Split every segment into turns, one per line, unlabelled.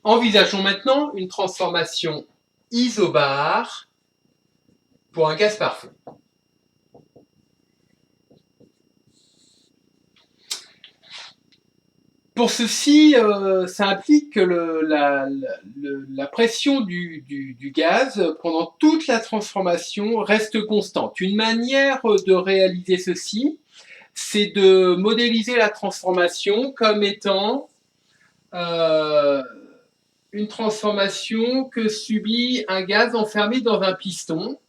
Envisageons maintenant une transformation isobare pour un gaz parfait. Pour ceci, ça implique que la pression du gaz pendant toute la transformation reste constante. Une manière de réaliser ceci, c'est de modéliser la transformation comme étant une transformation que subit un gaz enfermé dans un piston,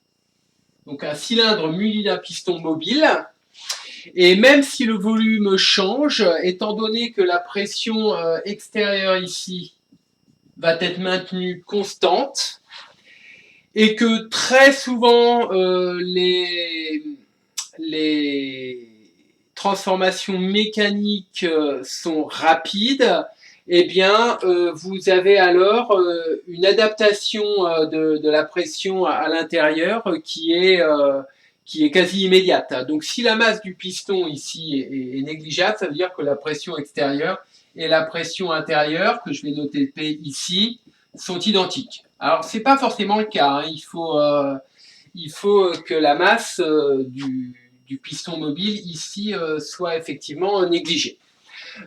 donc un cylindre muni d'un piston mobile. Et même si le volume change, étant donné que la pression extérieure ici va être maintenue constante, et que très souvent les transformations mécaniques sont rapides, eh bien, vous avez alors une adaptation de la pression à l'intérieur qui est quasi immédiate. Donc si la masse du piston ici est négligeable, ça veut dire que la pression extérieure et la pression intérieure, que je vais noter P ici, sont identiques. Alors c'est pas forcément le cas, hein. Il faut que la masse du piston mobile ici soit effectivement négligée.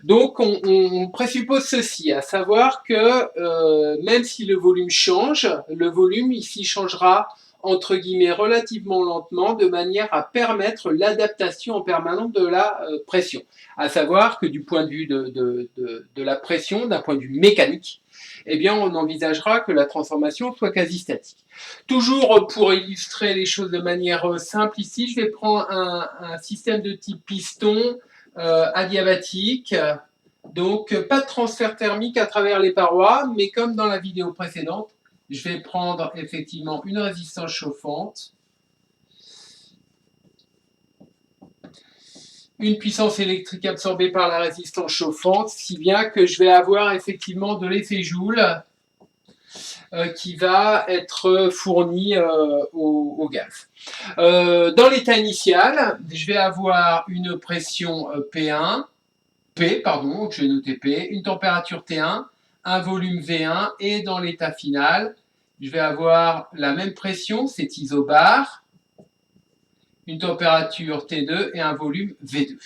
Donc on présuppose ceci, à savoir que même si le volume change, le volume ici changera entre guillemets relativement lentement de manière à permettre l'adaptation en permanence de la pression. À savoir que du point de vue de la pression, d'un point de vue mécanique, eh bien on envisagera que la transformation soit quasi statique. Toujours pour illustrer les choses de manière simple ici, je vais prendre un système de type piston adiabatique. Donc, pas de transfert thermique à travers les parois, mais comme dans la vidéo précédente, je vais prendre effectivement une résistance chauffante, une puissance électrique absorbée par la résistance chauffante, si bien que je vais avoir effectivement de l'effet Joule qui va être fourni au gaz. Dans l'état initial, je vais avoir une pression P1, pardon, je vais noter P, une température T1, un volume V1, et dans l'état final, je vais avoir la même pression, c'est isobar, une température T2 et un volume V2.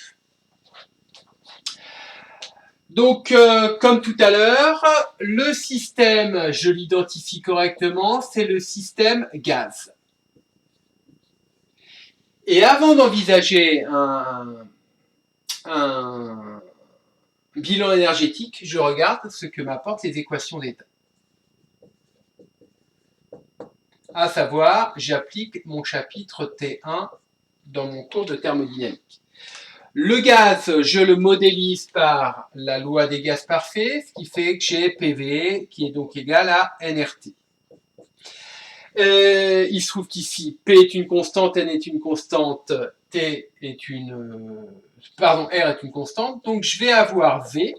Donc, comme tout à l'heure, le système, je l'identifie correctement, c'est le système gaz. Et avant d'envisager un bilan énergétique, je regarde ce que m'apportent les équations d'état. À savoir, j'applique mon chapitre T1 dans mon cours de thermodynamique. Le gaz, je le modélise par la loi des gaz parfaits, ce qui fait que j'ai PV qui est donc égal à nRT. Il se trouve qu'ici, P est une constante, N est une constante, R est une constante. Donc je vais avoir V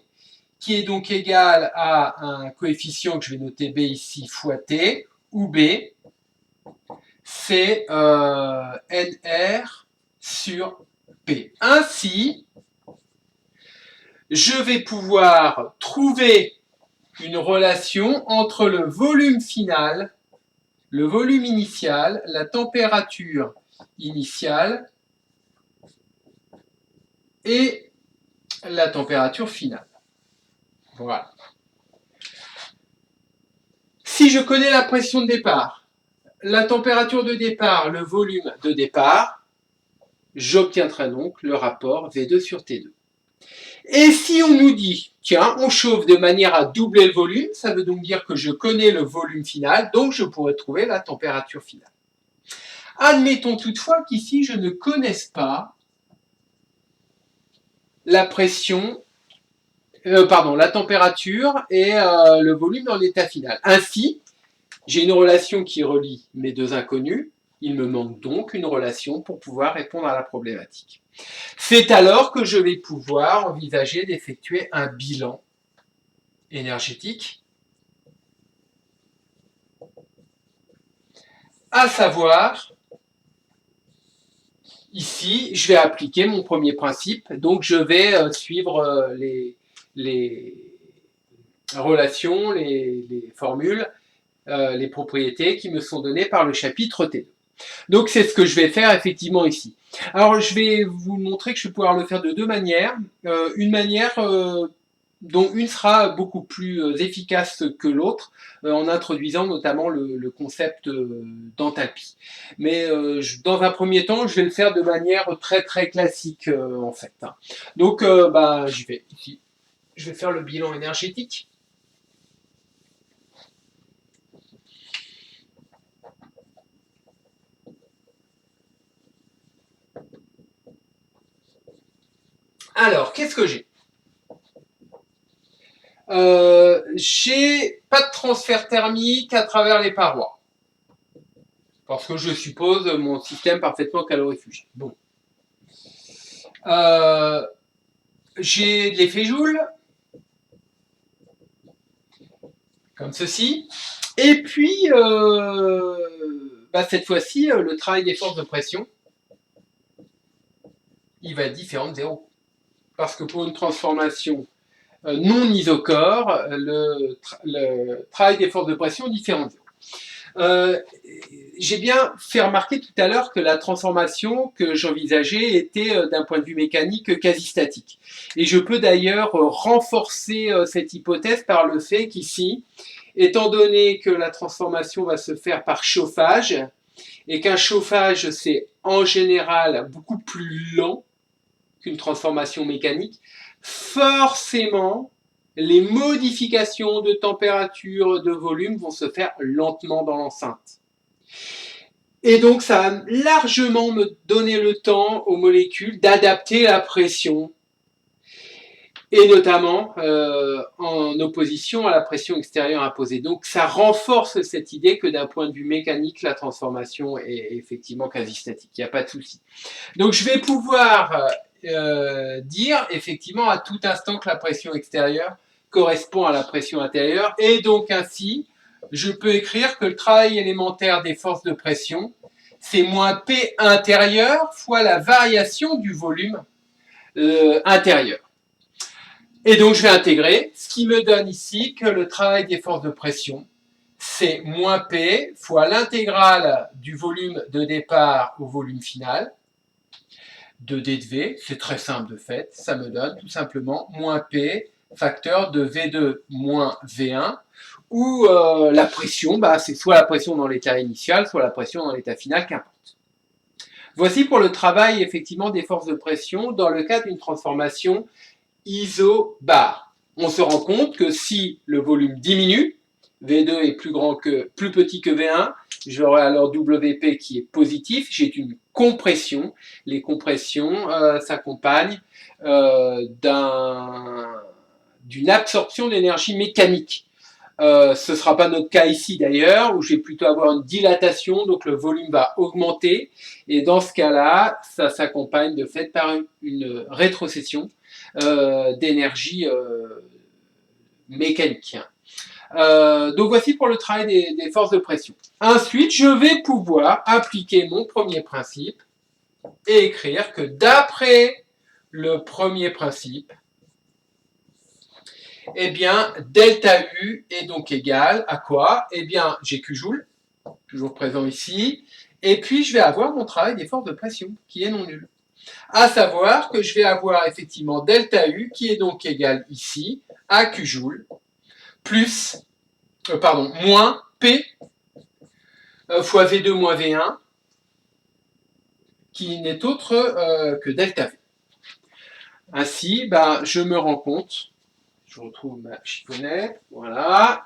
qui est donc égal à un coefficient que je vais noter B ici fois T, où B, c'est NR sur P. Ainsi, je vais pouvoir trouver une relation entre le volume final, le volume initial, la température initiale et la température finale. Voilà. Si je connais la pression de départ, la température de départ, le volume de départ, j'obtiendrai donc le rapport V2 sur T2. Et si on nous dit, tiens, on chauffe de manière à doubler le volume, ça veut donc dire que je connais le volume final, donc je pourrais trouver la température finale. Admettons toutefois qu'ici, je ne connaisse pas la pression, la température et le volume dans l'état final. Ainsi, j'ai une relation qui relie mes deux inconnus. Il me manque donc une relation pour pouvoir répondre à la problématique. C'est alors que je vais pouvoir envisager d'effectuer un bilan énergétique, à savoir, ici, je vais appliquer mon premier principe, donc je vais suivre relations, les formules, les propriétés qui me sont données par le chapitre T2. Donc c'est ce que je vais faire effectivement ici. Alors je vais vous montrer que je vais pouvoir le faire de deux manières. Une manière dont une sera beaucoup plus efficace que l'autre, en introduisant notamment le concept d'enthalpie. Mais dans un premier temps, je vais le faire de manière très très classique en fait. Donc j'y vais ici. Je vais faire le bilan énergétique. Alors, qu'est-ce que j'ai? J'ai pas de transfert thermique à travers les parois. Parce que je suppose mon système parfaitement calorifugé. Bon. J'ai de l'effet Joule, comme ceci. Et puis, cette fois-ci, le travail des forces de pression, il va être différent de 0. Parce que pour une transformation non isocore, le travail des forces de pression est différent de 0. J'ai bien fait remarquer tout à l'heure que la transformation que j'envisageais était d'un point de vue mécanique quasi statique. Et je peux d'ailleurs renforcer cette hypothèse par le fait qu'ici, étant donné que la transformation va se faire par chauffage, et qu'un chauffage c'est en général beaucoup plus lent qu'une transformation mécanique, forcément les modifications de température, de volume vont se faire lentement dans l'enceinte. Et donc ça va largement me donner le temps aux molécules d'adapter la pression, et notamment en opposition à la pression extérieure imposée. Donc ça renforce cette idée que d'un point de vue mécanique, la transformation est effectivement quasi statique, il n'y a pas de souci. Donc je vais pouvoir dire effectivement à tout instant que la pression extérieure correspond à la pression intérieure, et donc ainsi je peux écrire que le travail élémentaire des forces de pression, c'est moins P intérieur fois la variation du volume intérieur. Et donc je vais intégrer, ce qui me donne ici que le travail des forces de pression, c'est moins P fois l'intégrale du volume de départ au volume final, de D de V, c'est très simple de fait, ça me donne tout simplement moins P facteur de V2 moins V1, où la pression, c'est soit la pression dans l'état initial, soit la pression dans l'état final, qu'importe. Voici pour le travail effectivement des forces de pression dans le cadre d'une transformation isobar. On se rend compte que si le volume diminue, V2 est plus petit que V1, j'aurai alors WP qui est positif, j'ai une compression. Les compressions s'accompagnent d'une absorption d'énergie mécanique. Ce ne sera pas notre cas ici d'ailleurs, où je vais plutôt avoir une dilatation, donc le volume va augmenter, et dans ce cas-là, ça s'accompagne de fait par une rétrocession d'énergie mécanique. Donc voici pour le travail des forces de pression. Ensuite, je vais pouvoir appliquer mon premier principe et écrire que d'après le premier principe, eh bien, delta U est donc égal à quoi? Eh bien, j'ai Q joule, toujours présent ici, et puis je vais avoir mon travail des forces de pression, qui est non nul. À savoir que je vais avoir effectivement delta U, qui est donc égal ici à Q joule, plus, moins P fois V2 moins V1, qui n'est autre que delta V. Ainsi, je me rends compte, je retrouve ma chiffonnette, voilà.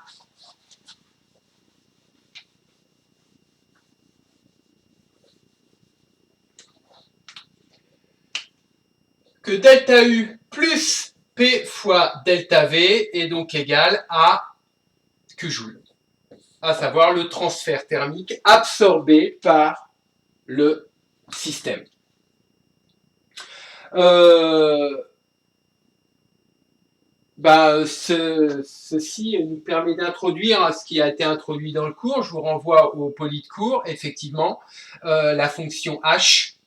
Que delta U plus P fois delta V est donc égal à Q joule, à savoir le transfert thermique absorbé par le système. Ceci nous permet d'introduire ce qui a été introduit dans le cours. Je vous renvoie au poly de cours, effectivement, la fonction H,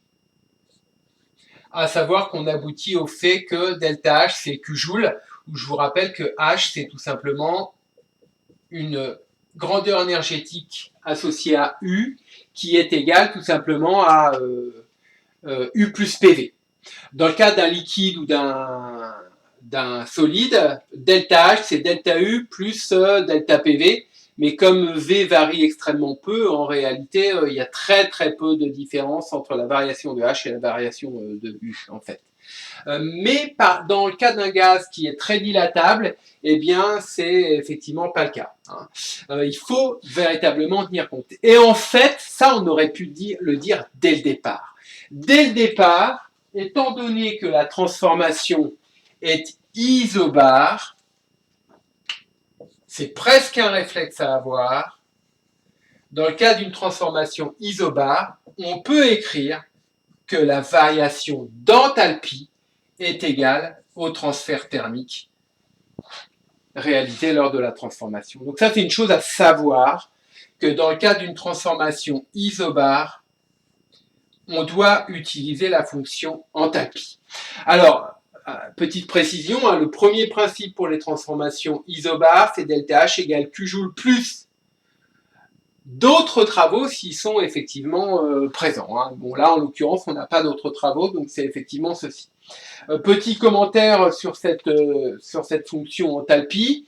à savoir qu'on aboutit au fait que delta H c'est Q joule, où je vous rappelle que H, c'est tout simplement une grandeur énergétique associée à U, qui est égale tout simplement à U plus PV. Dans le cas d'un liquide ou d'un solide, delta H, c'est delta U plus delta PV. Mais comme V varie extrêmement peu, en réalité, il y a très très peu de différence entre la variation de H et la variation de U, en fait. Mais dans le cas d'un gaz qui est très dilatable, eh bien, c'est effectivement pas le cas. Hein. Il faut véritablement tenir compte. Et en fait, ça, on aurait pu le dire dès le départ. Dès le départ, étant donné que la transformation est isobare, c'est presque un réflexe à avoir. Dans le cas d'une transformation isobare, on peut écrire que la variation d'enthalpie est égale au transfert thermique réalisé lors de la transformation. Donc ça, c'est une chose à savoir, que dans le cas d'une transformation isobare, on doit utiliser la fonction enthalpie. Alors, petite précision, hein, le premier principe pour les transformations isobares, c'est delta H égale Q joule plus d'autres travaux s'ils sont effectivement présents. Hein. Bon, là, en l'occurrence, on n'a pas d'autres travaux, donc c'est effectivement ceci. Petit commentaire sur cette fonction enthalpie.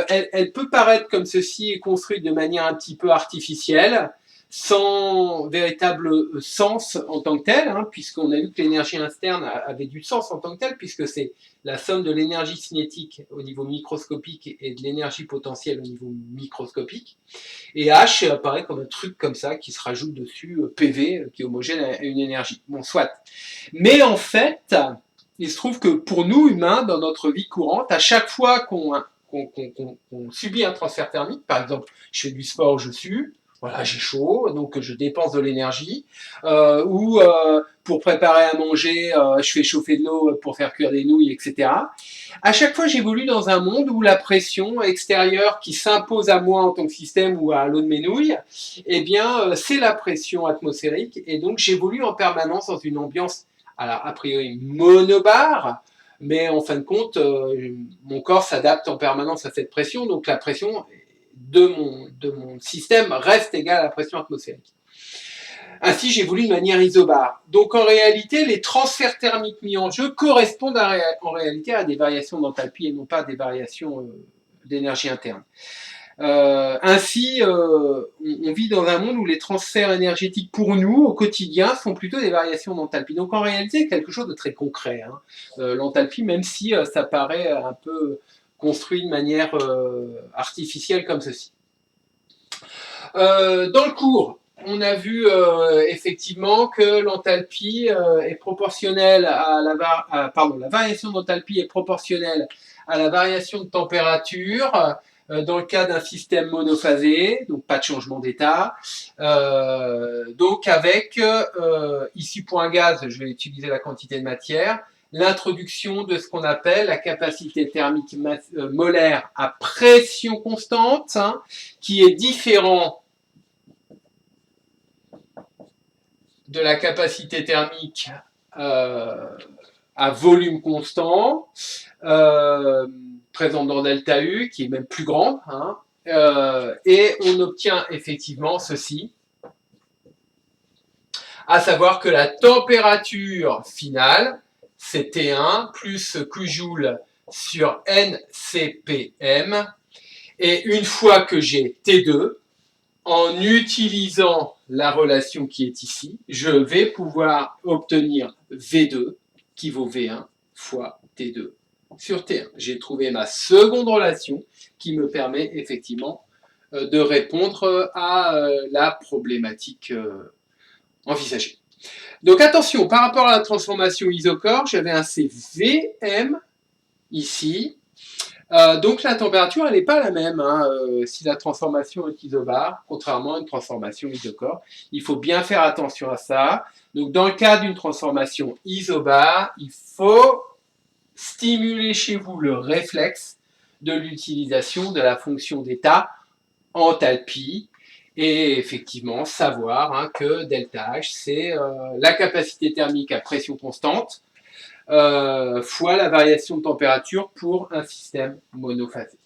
Elle peut paraître comme ceci, construite de manière un petit peu artificielle, sans véritable sens en tant que tel, hein, puisqu'on a vu que l'énergie interne avait du sens en tant que tel, puisque c'est la somme de l'énergie cinétique au niveau microscopique et de l'énergie potentielle au niveau microscopique. Et H apparaît comme un truc comme ça qui se rajoute dessus, PV, qui est homogène à une énergie. Bon, soit. Mais en fait, il se trouve que pour nous, humains, dans notre vie courante, à chaque fois qu'on subit un transfert thermique, par exemple, je fais du sport, je sue, voilà, j'ai chaud, donc je dépense de l'énergie, ou pour préparer à manger, je fais chauffer de l'eau pour faire cuire des nouilles, etc. À chaque fois, j'évolue dans un monde où la pression extérieure qui s'impose à moi en tant que système ou à l'eau de mes nouilles, eh bien, c'est la pression atmosphérique, et donc j'évolue en permanence dans une ambiance, alors a priori monobare, mais en fin de compte, mon corps s'adapte en permanence à cette pression, donc la pression de mon système reste égale à la pression atmosphérique. Ainsi, j'évolue de manière isobare. Donc en réalité, les transferts thermiques mis en jeu correspondent en réalité à des variations d'enthalpie et non pas à des variations d'énergie interne. Ainsi, on vit dans un monde où les transferts énergétiques pour nous, au quotidien, sont plutôt des variations d'enthalpie. Donc en réalité, quelque chose de très concret. Hein. L'enthalpie, même si ça paraît un peu construit de manière artificielle comme ceci. Dans le cours, on a vu effectivement que l'enthalpie est proportionnelle à la variation d'enthalpie est proportionnelle à la variation de température dans le cas d'un système monophasé, donc pas de changement d'état. Donc avec, ici pour un gaz, je vais utiliser la quantité de matière, l'introduction de ce qu'on appelle la capacité thermique molaire à pression constante, hein, qui est différent de la capacité thermique à volume constant, présente dans delta U, qui est même plus grande, hein, et on obtient effectivement ceci, à savoir que la température finale, c'est T1 plus Q joule sur NCPM, et une fois que j'ai T2, en utilisant la relation qui est ici, je vais pouvoir obtenir V2 qui vaut V1 fois T2 sur T1. J'ai trouvé ma seconde relation qui me permet effectivement de répondre à la problématique envisagée. Donc attention, par rapport à la transformation isocore, j'avais un CVM ici. Donc la température, elle n'est pas la même hein, si la transformation est isobare, contrairement à une transformation isocore. Il faut bien faire attention à ça. Donc dans le cas d'une transformation isobare, il faut stimuler chez vous le réflexe de l'utilisation de la fonction d'état enthalpie et effectivement savoir hein, que delta H, c'est la capacité thermique à pression constante fois la variation de température pour un système monophasique.